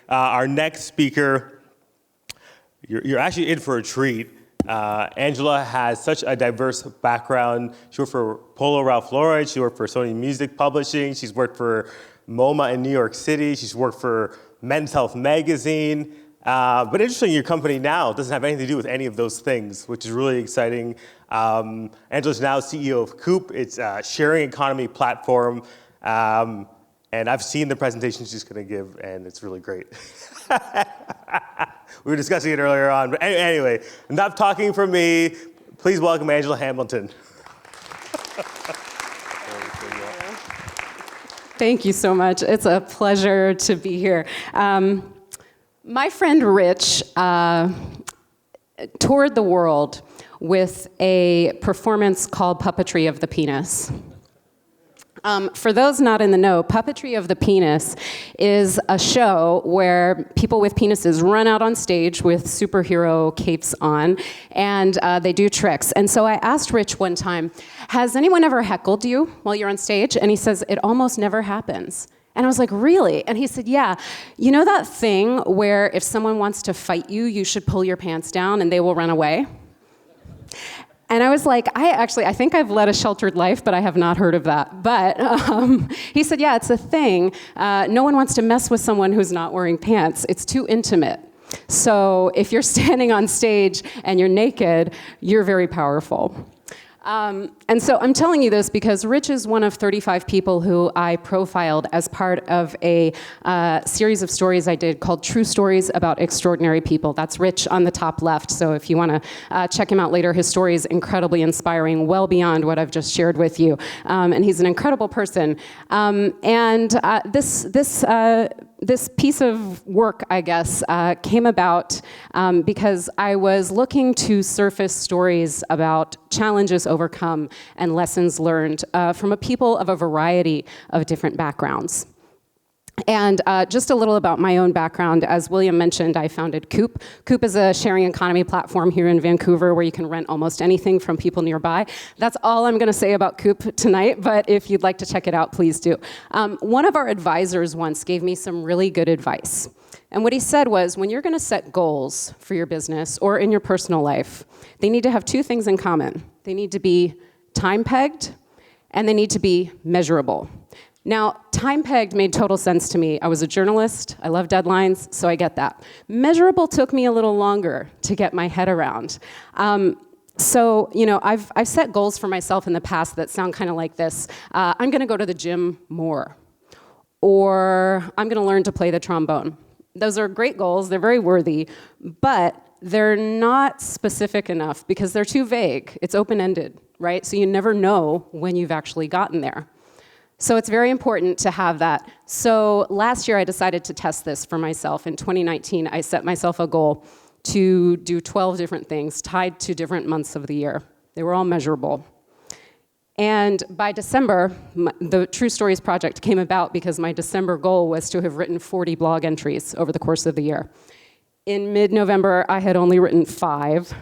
Our next speaker, you're actually in for a treat. Angela has such a diverse background. She worked for Polo Ralph Lauren. She worked for Sony Music Publishing. She's worked for MoMA in New York City. She's worked for Men's Health Magazine. But interestingly, your company now doesn't have anything to do with any of those things, which is really exciting. Angela's now CEO of Coop. It's a sharing economy platform. And I've seen the presentation she's going to give, and it's really great. We were discussing it earlier on. But anyway, enough talking from me. Please welcome Angela Hamilton. Thank you so much. It's a pleasure to be here. My friend Rich toured the world with a performance called Puppetry of the Penis. For those not in the know, Puppetry of the Penis is a show where people with penises run out on stage with superhero capes on, and they do tricks. And so I asked Rich one time, has anyone ever heckled you while you're on stage? And he says, it almost never happens. And I was like, really? And he said, yeah. You know that thing where if someone wants to fight you, you should pull your pants down and they will run away? And I was like, I think I've led a sheltered life, but I have not heard of that. But he said, yeah, it's a thing. No one wants to mess with someone who's not wearing pants. It's too intimate. So if you're standing on stage and you're naked, you're very powerful. And so I'm telling you this because Rich is one of 35 people who I profiled as part of a series of stories I did called True Stories About Extraordinary People. That's Rich on the top left, so if you want to check him out later, his story is incredibly inspiring, well beyond what I've just shared with you. And he's an incredible person. This piece of work, I guess, came about because I was looking to surface stories about challenges overcome and lessons learned from a people of a variety of different backgrounds. And just a little about my own background. As William mentioned, I founded Coop. Coop is a sharing economy platform here in Vancouver where you can rent almost anything from people nearby. That's all I'm going to say about Coop tonight, but if you'd like to check it out, please do. One of our advisors once gave me some really good advice. And what he said was, when you're going to set goals for your business or in your personal life, they need to have two things in common. They need to be time-pegged, and they need to be measurable. Now, time-pegged made total sense to me. I was a journalist, I love deadlines, so I get that. Measurable took me a little longer to get my head around. So, you know, I've set goals for myself in the past that sound kind of like this. I'm gonna go to the gym more, or I'm gonna learn to play the trombone. Those are great goals, they're very worthy, but they're not specific enough because they're too vague. It's open-ended, right? So you never know when you've actually gotten there. So it's very important to have that. So last year I decided to test this for myself. In 2019, I set myself a goal to do 12 different things tied to different months of the year. They were all measurable. And by December, the True Stories project came about because my December goal was to have written 40 blog entries over the course of the year. In mid-November, I had only written 5.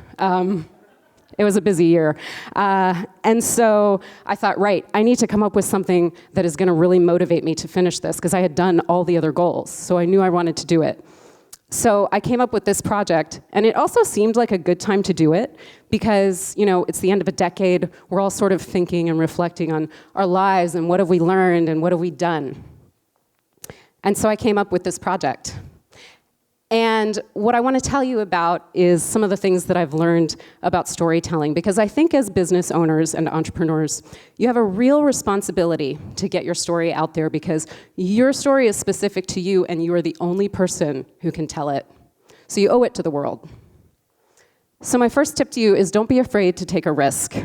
It was a busy year. And so I thought, right, I need to come up with something that is gonna really motivate me to finish this, because I had done all the other goals, so I knew I wanted to do it. So I came up with this project, and it also seemed like a good time to do it, because, you know, it's the end of a decade, we're all sort of thinking and reflecting on our lives, and what have we learned, and what have we done. And so I came up with this project. And what I want to tell you about is some of the things that I've learned about storytelling, because I think as business owners and entrepreneurs, you have a real responsibility to get your story out there, because your story is specific to you and you are the only person who can tell it. So you owe it to the world. So my first tip to you is don't be afraid to take a risk.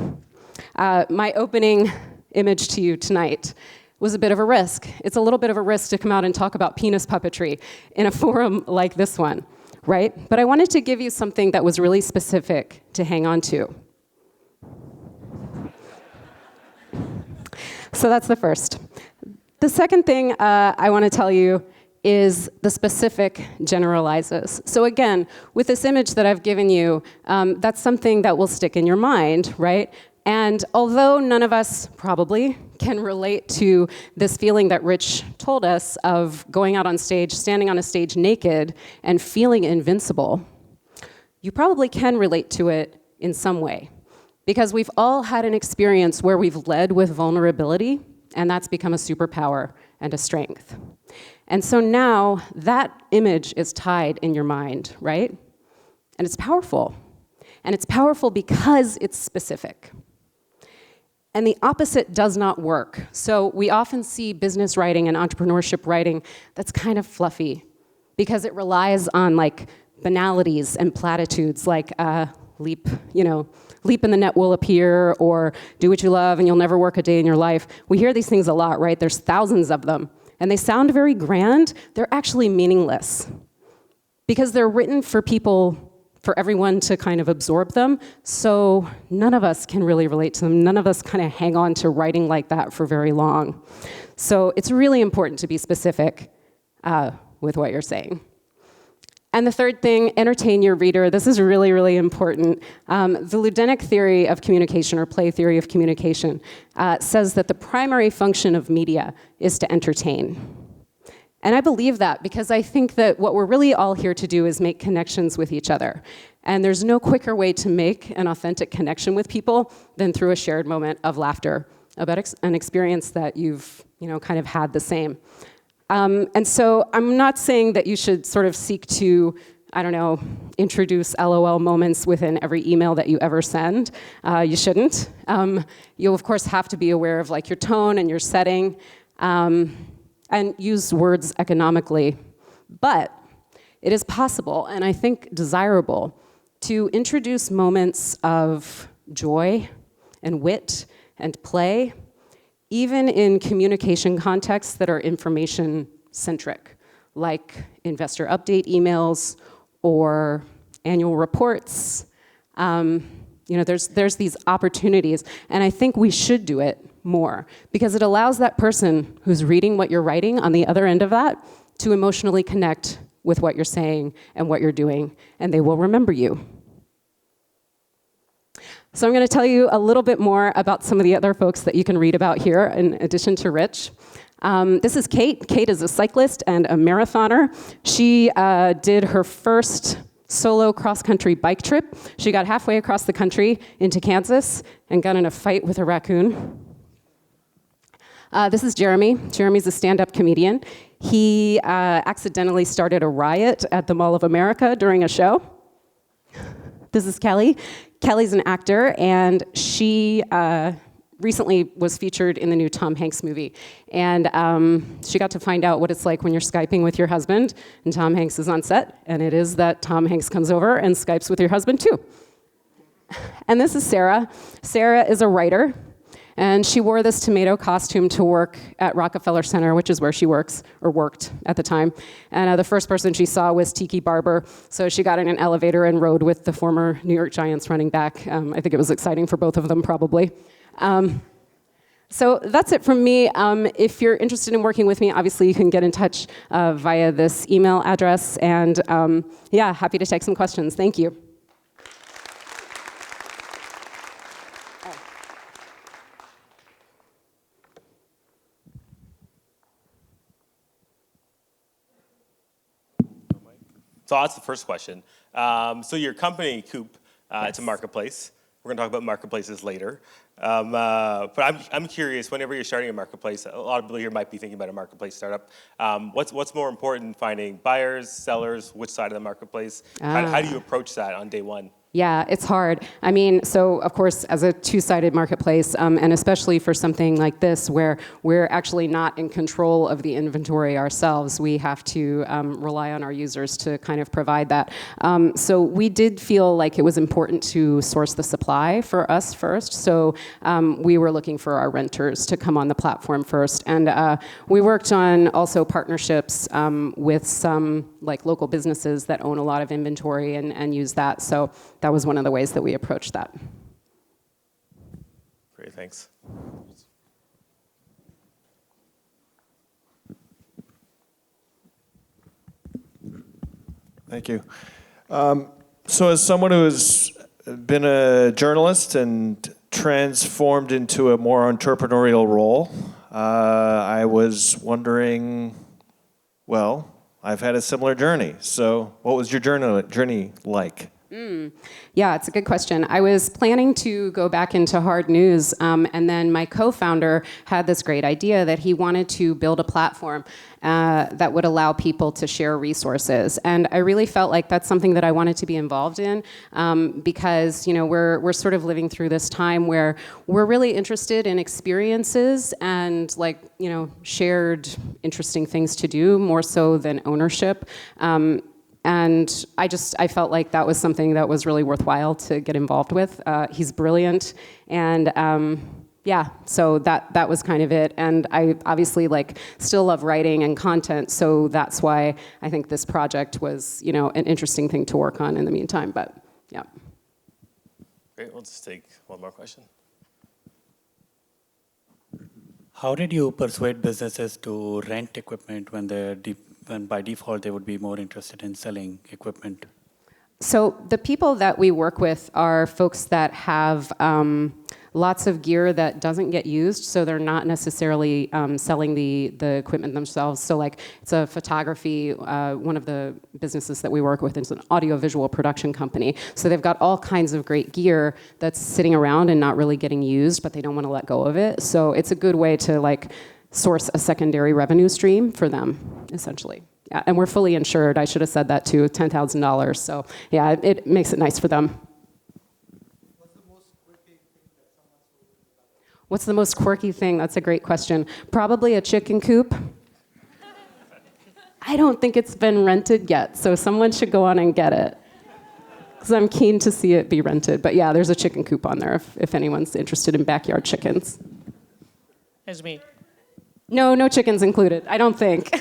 My opening image to you tonight was a bit of a risk. It's a little bit of a risk to come out and talk about penis puppetry in a forum like this one, right? But I wanted to give you something that was really specific to hang on to. So that's the first. The second thing I want to tell you is the specific generalizes. So again, with this image that I've given you, that's something that will stick in your mind, right? And although none of us probably can relate to this feeling that Rich told us of going out on stage, standing on a stage naked, and feeling invincible, you probably can relate to it in some way. Because we've all had an experience where we've led with vulnerability, and that's become a superpower and a strength. And so now that image is tied in your mind, right? And it's powerful. And it's powerful because it's specific. And the opposite does not work. So we often see business writing and entrepreneurship writing that's kind of fluffy because it relies on like banalities and platitudes like leap in the net will appear, or do what you love and you'll never work a day in your life. We hear these things a lot, right? There's thousands of them. And they sound very grand. They're actually meaningless because they're written for people, for everyone to kind of absorb them. So none of us can really relate to them. None of us kind of hang on to writing like that for very long. So it's really important to be specific with what you're saying. And the third thing, entertain your reader. This is really, really important. The Ludenic theory of communication, or play theory of communication, says that the primary function of media is to entertain. And I believe that because I think that what we're really all here to do is make connections with each other. And there's no quicker way to make an authentic connection with people than through a shared moment of laughter about an experience that you've kind of had the same. And so I'm not saying that you should sort of seek to, introduce LOL moments within every email that you ever send. You shouldn't. You'll, of course, have to be aware of like your tone and your setting, and use words economically. But it is possible, and I think desirable, to introduce moments of joy and wit and play, even in communication contexts that are information-centric, like investor update emails or annual reports. There's these opportunities, and I think we should do it more because it allows that person who's reading what you're writing on the other end of that to emotionally connect with what you're saying and what you're doing, and they will remember you. So I'm going to tell you a little bit more about some of the other folks that you can read about here in addition to Rich. This is Kate. Kate is a cyclist and a marathoner. She did her first solo cross-country bike trip. She got halfway across the country into Kansas and got in a fight with a raccoon. This is Jeremy. Jeremy's a stand-up comedian. He accidentally started a riot at the Mall of America during a show. This is Kelly. Kelly's an actor, and she recently was featured in the new Tom Hanks movie. And she got to find out what it's like when you're Skyping with your husband, and Tom Hanks is on set, and it is that Tom Hanks comes over and Skypes with your husband too. And this is Sarah. Sarah is a writer, and she wore this tomato costume to work at Rockefeller Center, which is where she works, or worked at the time. And the first person she saw was Tiki Barber, so she got in an elevator and rode with the former New York Giants running back. I think it was exciting for both of them, probably. So that's it from me. If you're interested in working with me, obviously you can get in touch via this email address, and happy to take some questions. Thank you. So that's the first question. So your company, Coop, it's a marketplace. We're going to talk about marketplaces later. But I'm curious, whenever you're starting a marketplace, a lot of people here might be thinking about a marketplace startup. What's more important, finding buyers, sellers, which side of the marketplace? How do you approach that on day one? Yeah, it's hard. I mean, so of course, as a two-sided marketplace, and especially for something like this, where we're actually not in control of the inventory ourselves, we have to rely on our users to kind of provide that. So we did feel like it was important to source the supply for us first. So we were looking for our renters to come on the platform first. And we worked on also partnerships with some like local businesses that own a lot of inventory and use that. So that was one of the ways that we approached that. Great, thanks. Thank you. So as someone who's been a journalist and transformed into a more entrepreneurial role. I was wondering, well, I've had a similar journey. So what was your journey like? Yeah, it's a good question. I was planning to go back into hard news, and then my co-founder had this great idea that he wanted to build a platform that would allow people to share resources. And I really felt like that's something that I wanted to be involved in, because we're sort of living through this time where we're really interested in experiences and shared interesting things to do more so than ownership. And I felt like that was something that was really worthwhile to get involved with. He's brilliant, and so that was kind of it. And I obviously still love writing and content, so that's why I think this project was an interesting thing to work on in the meantime. But yeah. Great. We'll just take one more question. How did you persuade businesses to rent equipment when by default they would be more interested in selling equipment? So the people that we work with are folks that have lots of gear that doesn't get used, so they're not necessarily selling the equipment themselves. So it's a photography, one of the businesses that we work with is an audiovisual production company. So they've got all kinds of great gear that's sitting around and not really getting used, but they don't want to let go of it. So it's a good way to source a secondary revenue stream for them, essentially. Yeah, and we're fully insured. I should have said that too, $10,000. So yeah, it makes it nice for them. What's the most quirky thing? That's a great question. Probably a chicken coop. I don't think it's been rented yet, so someone should go on and get it, because I'm keen to see it be rented. But yeah, there's a chicken coop on there if anyone's interested in backyard chickens. That's me. No chickens included, I don't think.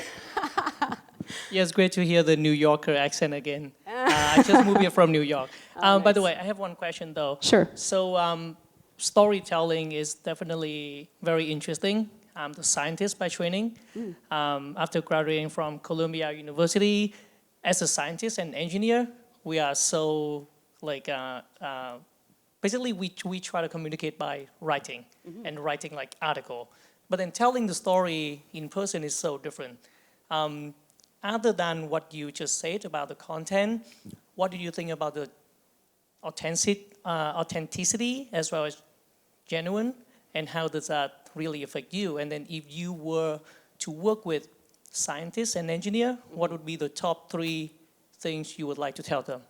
Yeah, it's great to hear the New Yorker accent again. I just moved here from New York. Nice. By the way, I have one question though. Sure. So storytelling is definitely very interesting. I'm the scientist by training. After graduating from Columbia University, as a scientist and engineer, we are so basically we try to communicate by writing and writing article. But then telling the story in person is so different. Other than what you just said about the content, what do you think about the authenticity as well as genuine, and how does that really affect you? And then if you were to work with scientists and engineers, what would be the top 3 things you would like to tell them?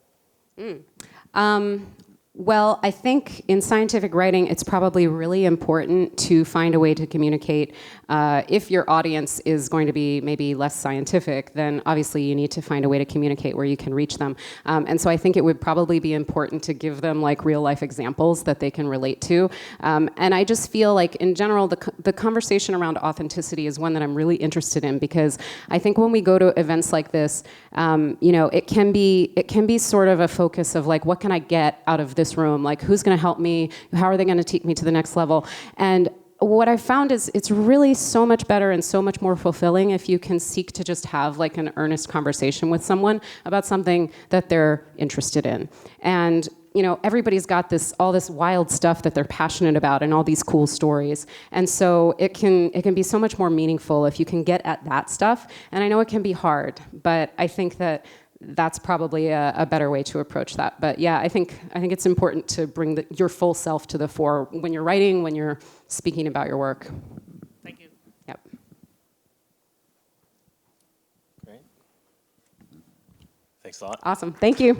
Well, I think in scientific writing, it's probably really important to find a way to communicate. If your audience is going to be maybe less scientific, then obviously you need to find a way to communicate where you can reach them. And so I think it would probably be important to give them real life examples that they can relate to. And I just feel in general, the conversation around authenticity is one that I'm really interested in, because I think when we go to events like this, it can be sort of a focus of what can I get out of this room? Who's going to help me? How are they going to take me to the next level? And what I found is it's really so much better and so much more fulfilling if you can seek to just have an earnest conversation with someone about something that they're interested in. And everybody's got all this wild stuff that they're passionate about and all these cool stories. And so it can be so much more meaningful if you can get at that stuff. And I know it can be hard, but I think that's probably a better way to approach that. But yeah, I think it's important to bring your full self to the fore when you're writing, when you're speaking about your work. Thank you. Yep. Great. Thanks a lot. Awesome. Thank you.